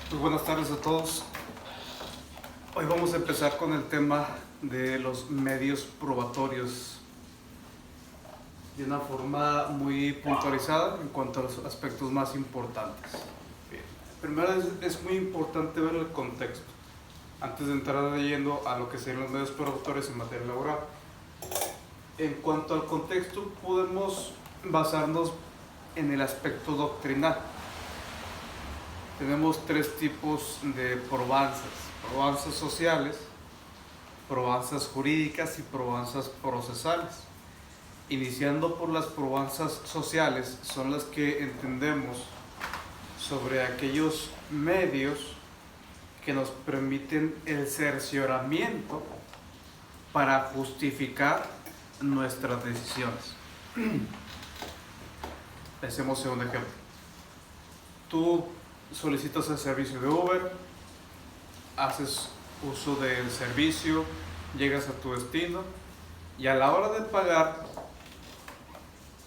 Pues buenas tardes a todos. Hoy vamos a empezar con el tema de los medios probatorios de una forma muy puntualizada en cuanto a los aspectos más importantes. Bien. Primero es muy importante ver el contexto antes de entrar leyendo a lo que serían los medios probatorios en materia laboral. En cuanto al contexto, podemos basarnos en el aspecto doctrinal. Tenemos tres tipos de probanzas: probanzas sociales, probanzas jurídicas y probanzas procesales. Iniciando por las probanzas sociales, son las que entendemos sobre aquellos medios que nos permiten el cercioramiento para justificar nuestras decisiones. Hacemos un ejemplo. Tú solicitas el servicio de Uber, haces uso del servicio, llegas a tu destino y a la hora de pagar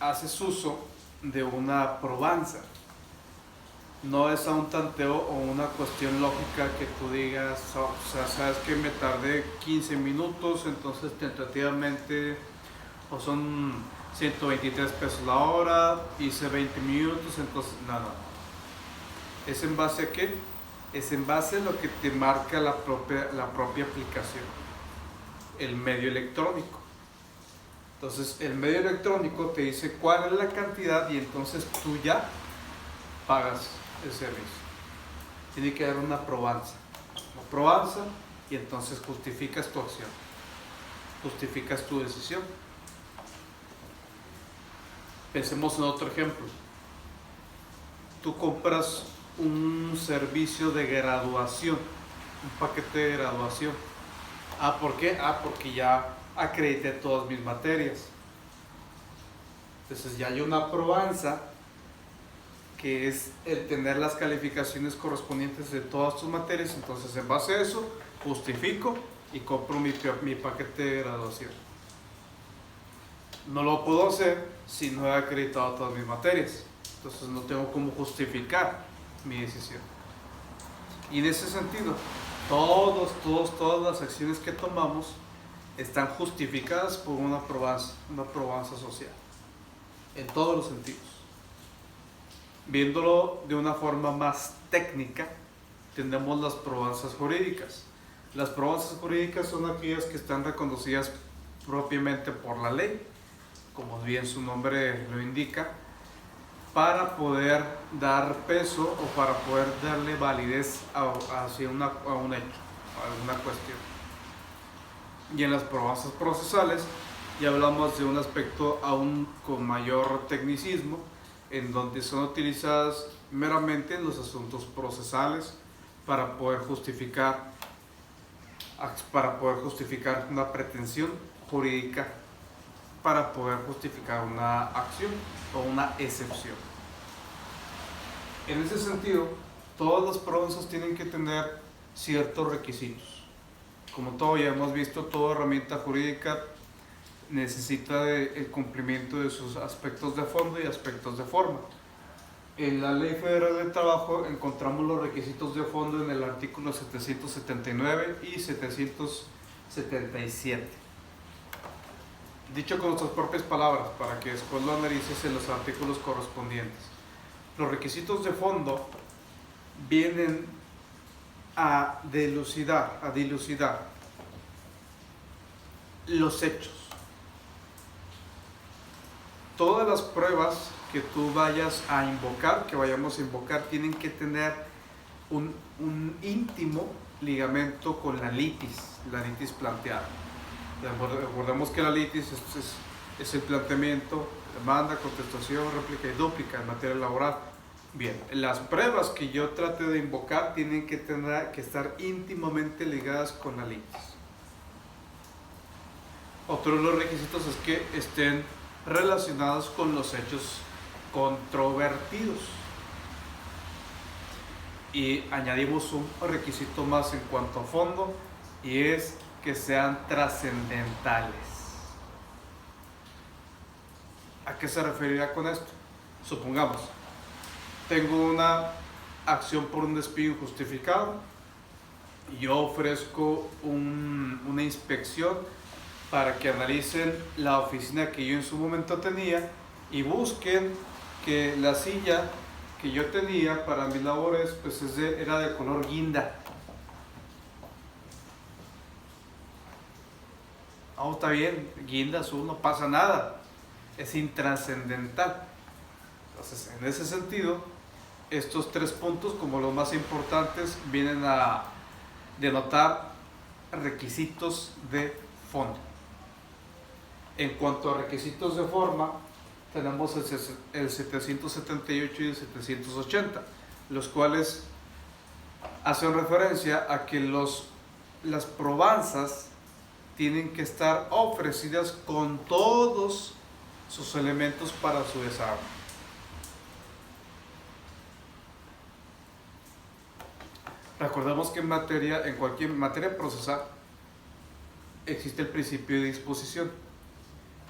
haces uso de una probanza. No es a un tanteo o una cuestión lógica que tú digas, o sea, sabes que me tardé 15 minutos, entonces tentativamente o son 123 pesos la hora, hice 20 minutos, entonces no. ¿Es en base a qué? Es en base a lo que te marca la propia aplicación, el medio electrónico. Entonces el medio electrónico te dice cuál es la cantidad y entonces tú ya pagas el servicio. Tiene que haber una probanza y entonces justificas tu acción, justificas tu decisión. Pensemos en otro ejemplo. Tú compras un servicio de graduación, un paquete de graduación. ¿Por qué? Porque ya acredité todas mis materias. Entonces ya hay una probanza que es el tener las calificaciones correspondientes de todas tus materias. Entonces en base a eso justifico y compro mi paquete de graduación. No lo puedo hacer si no he acreditado todas mis materias. Entonces no tengo cómo justificar mi decisión. Y en ese sentido, todas las acciones que tomamos están justificadas por una probanza social, en todos los sentidos. Viéndolo de una forma más técnica, tenemos las probanzas jurídicas. Las probanzas jurídicas son aquellas que están reconocidas propiamente por la ley, como bien su nombre lo indica, para poder dar peso o para poder darle validez hacia un hecho, a alguna cuestión. Y en las probanzas procesales ya hablamos de un aspecto aún con mayor tecnicismo, en donde son utilizadas meramente en los asuntos procesales para poder justificar una pretensión jurídica, para poder justificar una acción o una excepción. En ese sentido, todas las probanzas tienen que tener ciertos requisitos. Como todo ya hemos visto, toda herramienta jurídica necesita el cumplimiento de sus aspectos de fondo y aspectos de forma. En la Ley Federal del Trabajo encontramos los requisitos de fondo en el artículo 779 y 777. Dicho con nuestras propias palabras, para que después lo analices en los artículos correspondientes. Los requisitos de fondo vienen a dilucidar los hechos. Todas las pruebas que tú vayas a invocar, tienen que tener un íntimo ligamento con la litis planteada. Recordemos que la litis es el planteamiento, demanda, contestación, réplica y dúplica en materia laboral. Bien, las pruebas que yo trate de invocar tienen que estar íntimamente ligadas con la litis. Otro de los requisitos es que estén relacionados con los hechos controvertidos. Y añadimos un requisito más en cuanto a fondo, y es que sean trascendentales. ¿A qué se referiría con esto? Supongamos, tengo una acción por un despido injustificado y yo ofrezco una inspección para que analicen la oficina que yo en su momento tenía y busquen que la silla que yo tenía para mis labores pues era de color guinda. No, está bien, guinda azul, no pasa nada, es intrascendental. Entonces, en ese sentido, estos 3 puntos como los más importantes vienen a denotar requisitos de fondo. En cuanto a requisitos de forma, tenemos el 778 y el 780, los cuales hacen referencia a que las probanzas tienen que estar ofrecidas con todos sus elementos para su desarrollo. Recordemos que en cualquier materia procesal existe el principio de disposición.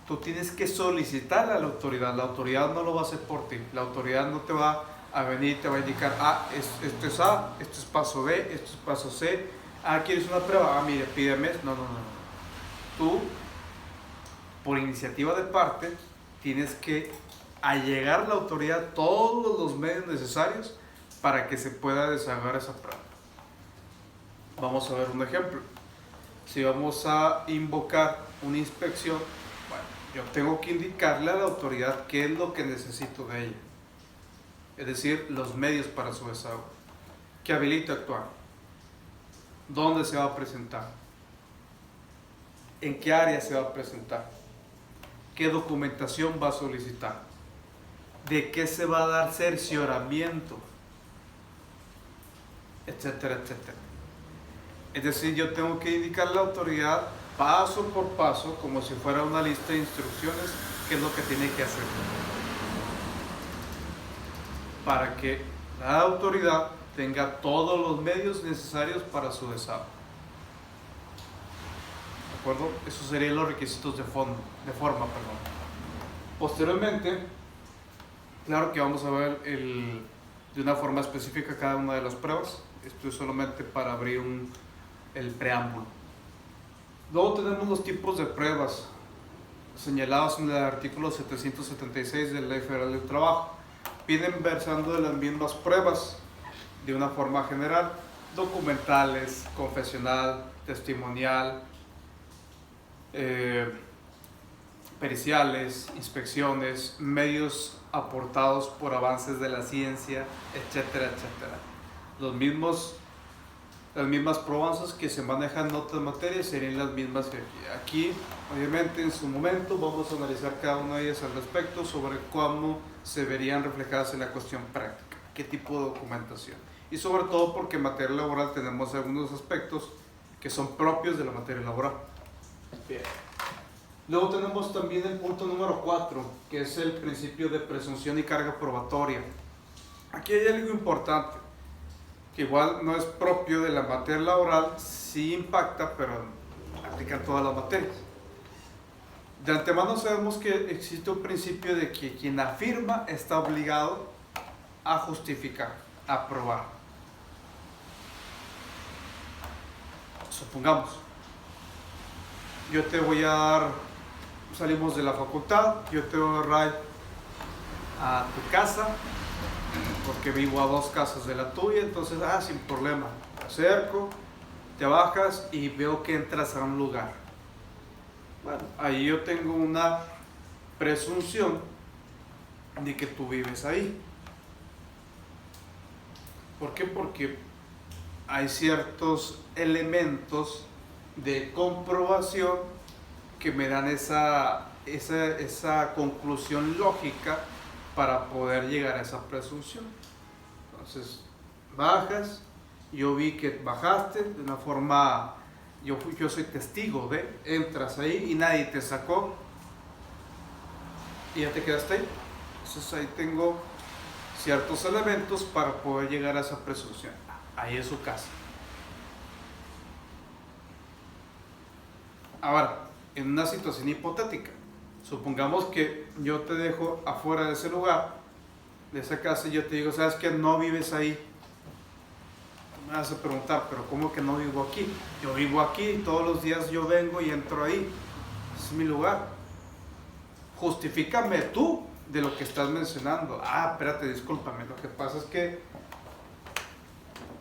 Tú tienes que solicitar a la autoridad no lo va a hacer por ti, la autoridad no te va a venir y te va a indicar, esto es A, esto es paso B, esto es paso C, ¿quieres una prueba? Mire, pídeme, no. Tú, por iniciativa de parte, tienes que allegar a la autoridad todos los medios necesarios para que se pueda desarrollar esa prueba. Vamos a ver un ejemplo. Si vamos a invocar una inspección, bueno, yo tengo que indicarle a la autoridad qué es lo que necesito de ella. Es decir, los medios para su desarrollo. ¿Qué habilita a actuar? ¿Dónde se va a presentar? ¿En qué área se va a presentar? ¿Qué documentación va a solicitar? ¿De qué se va a dar cercioramiento? Etcétera, etcétera. Es decir, yo tengo que indicarle a la autoridad paso por paso, como si fuera una lista de instrucciones, qué es lo que tiene que hacer. Para que la autoridad tenga todos los medios necesarios para su desarrollo. ¿De acuerdo? Esos serían los requisitos de forma. Posteriormente, claro que vamos a ver de una forma específica cada una de las pruebas. Esto es solamente para abrir el preámbulo. Luego tenemos los tipos de pruebas señalados en el artículo 776 de la Ley Federal del Trabajo. Vienen versando de las mismas pruebas de una forma general: documentales, confesional, testimonial, periciales, inspecciones, medios aportados por avances de la ciencia, etcétera, etcétera. Las mismas probanzas que se manejan en otras materias serían las mismas que aquí. Aquí, obviamente, en su momento vamos a analizar cada una de ellas al respecto sobre cómo se verían reflejadas en la cuestión práctica, qué tipo de documentación. Y sobre todo porque en materia laboral tenemos algunos aspectos que son propios de la materia laboral. Bien. Luego tenemos también el punto número 4, que es el principio de presunción y carga probatoria. Aquí hay algo importante, que igual no es propio de la materia laboral, sí impacta, pero aplica en todas las materias. De antemano sabemos que existe un principio de que quien afirma está obligado a justificar, a probar. Supongamos, yo te voy a dar, salimos de la facultad, yo te doy ride a tu casa, porque vivo a 2 casas de la tuya, entonces, sin problema, te acerco, te bajas y veo que entras a un lugar. Bueno, ahí yo tengo una presunción de que tú vives ahí. ¿Por qué? Porque hay ciertos elementos de comprobación que me dan esa conclusión lógica para poder llegar a esa presunción. Entonces, bajas, yo vi que bajaste de una forma, yo soy testigo entras ahí y nadie te sacó y ya te quedaste ahí. Entonces ahí tengo ciertos elementos para poder llegar a esa presunción. Ahí es su casa. Ahora, en una situación hipotética, Supongamos que yo te dejo afuera de ese lugar, de esa casa, y yo te digo, ¿sabes qué? No vives ahí. Me vas a preguntar, ¿pero cómo que no vivo aquí? Yo vivo aquí y todos los días yo vengo y entro ahí. Ese es mi lugar. Justifícame tú de lo que estás mencionando. Ah, espérate, discúlpame. Lo que pasa es que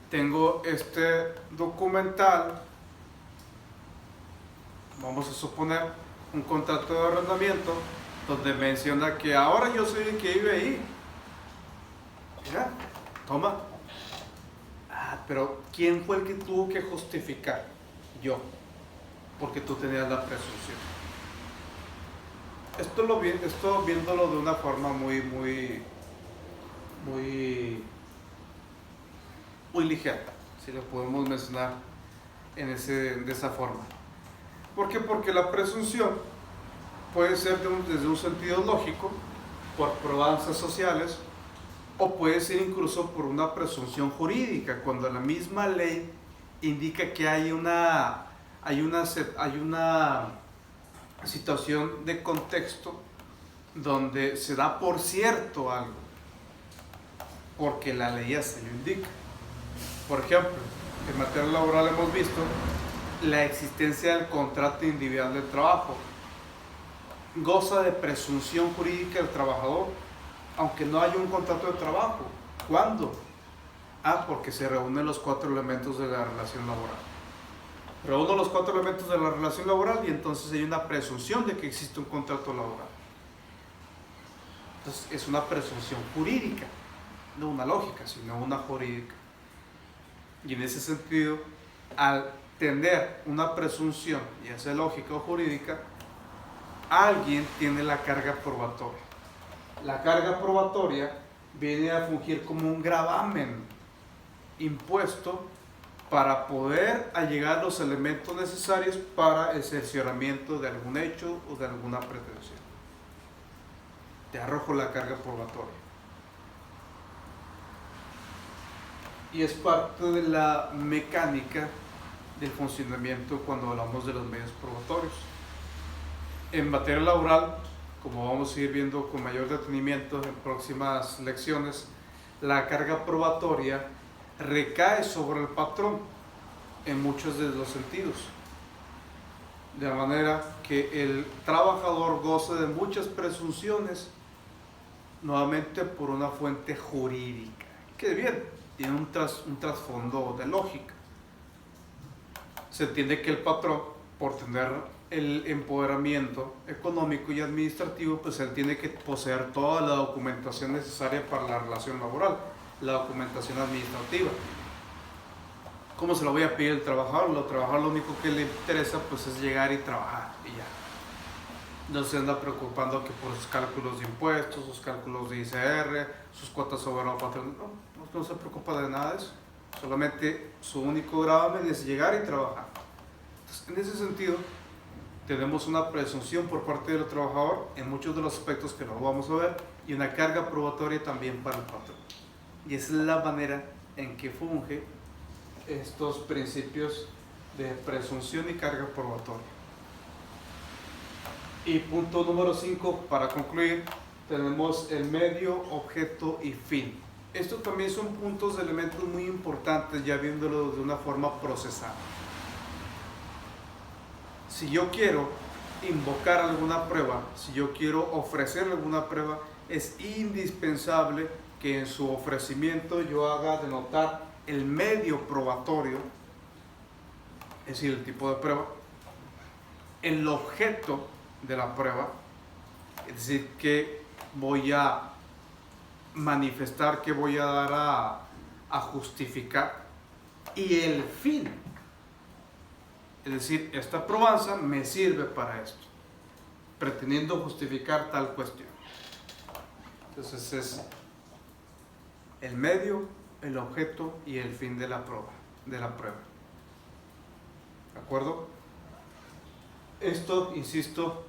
tengo este documental, vamos a suponer, un contrato de arrendamiento, donde menciona que ahora yo soy el que vive ahí. Mira, toma. Ah, pero ¿quién fue el que tuvo que justificar? Yo, porque tú tenías la presunción. Esto viéndolo de una forma muy ligera, si lo podemos mencionar de esa forma. ¿Por qué? Porque la presunción puede ser desde un sentido lógico, por probanzas sociales, o puede ser incluso por una presunción jurídica, cuando la misma ley indica que hay una situación de contexto donde se da por cierto algo, porque la ley así lo indica. Por ejemplo, en materia laboral hemos visto la existencia del contrato individual de trabajo. Goza de presunción jurídica el trabajador, aunque no haya un contrato de trabajo. ¿Cuándo? Ah, porque se reúnen los 4 elementos de la relación laboral. Reúno los 4 elementos de la relación laboral y entonces hay una presunción de que existe un contrato laboral. Entonces es una presunción jurídica, no una lógica, sino una jurídica. Y en ese sentido, al tener una presunción, ya sea lógica o jurídica, alguien tiene la carga probatoria. La carga probatoria viene a fungir como un gravamen impuesto para poder allegar los elementos necesarios para el cercioramiento de algún hecho o de alguna pretensión. Te arrojo la carga probatoria. Y es parte de la mecánica del funcionamiento cuando hablamos de los medios probatorios. En materia laboral, como vamos a ir viendo con mayor detenimiento en próximas lecciones, la carga probatoria recae sobre el patrón en muchos de los sentidos, de manera que el trabajador goza de muchas presunciones, nuevamente por una fuente jurídica, que bien, tiene un trasfondo de lógica. Se entiende que el patrón, por tener el empoderamiento económico y administrativo, pues él tiene que poseer toda la documentación necesaria para la relación laboral, la documentación administrativa. ¿Cómo se lo voy a pedir al trabajador? Al trabajador lo único que le interesa pues es llegar y trabajar y ya. No se anda preocupando que por sus cálculos de impuestos, sus cálculos de ICR, sus cuotas sobre la patrón. No se preocupa de nada de eso. Solamente su único gravamen es llegar y trabajar. Entonces, en ese sentido, tenemos una presunción por parte del trabajador en muchos de los aspectos que no vamos a ver y una carga probatoria también para el patrón. Y esa es la manera en que funge estos principios de presunción y carga probatoria. Y punto número 5, para concluir, tenemos el medio, objeto y fin. Estos también son puntos de elementos muy importantes, ya viéndolo de una forma procesal. Si yo quiero invocar alguna prueba, si yo quiero ofrecer alguna prueba, es indispensable que en su ofrecimiento yo haga denotar el medio probatorio, es decir, el tipo de prueba, el objeto de la prueba, es decir, que voy a manifestar, que voy a dar a justificar, y el fin, es decir, esta probanza me sirve para esto, pretendiendo justificar tal cuestión. Entonces es el medio, el objeto y el fin de la prueba. ¿De acuerdo? Esto, insisto,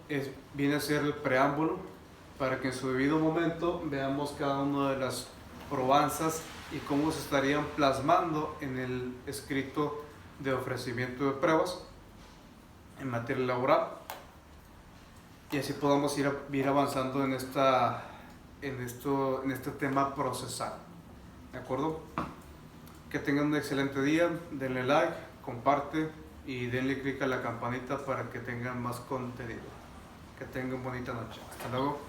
viene a ser el preámbulo para que en su debido momento veamos cada una de las probanzas y cómo se estarían plasmando en el escrito de ofrecimiento de pruebas en materia laboral. y así podamos ir avanzando en este tema procesal. ¿De acuerdo? Que tengan un excelente día, denle like, comparte y denle click a la campanita para que tengan más contenido. Que tengan bonita noche. Hasta luego.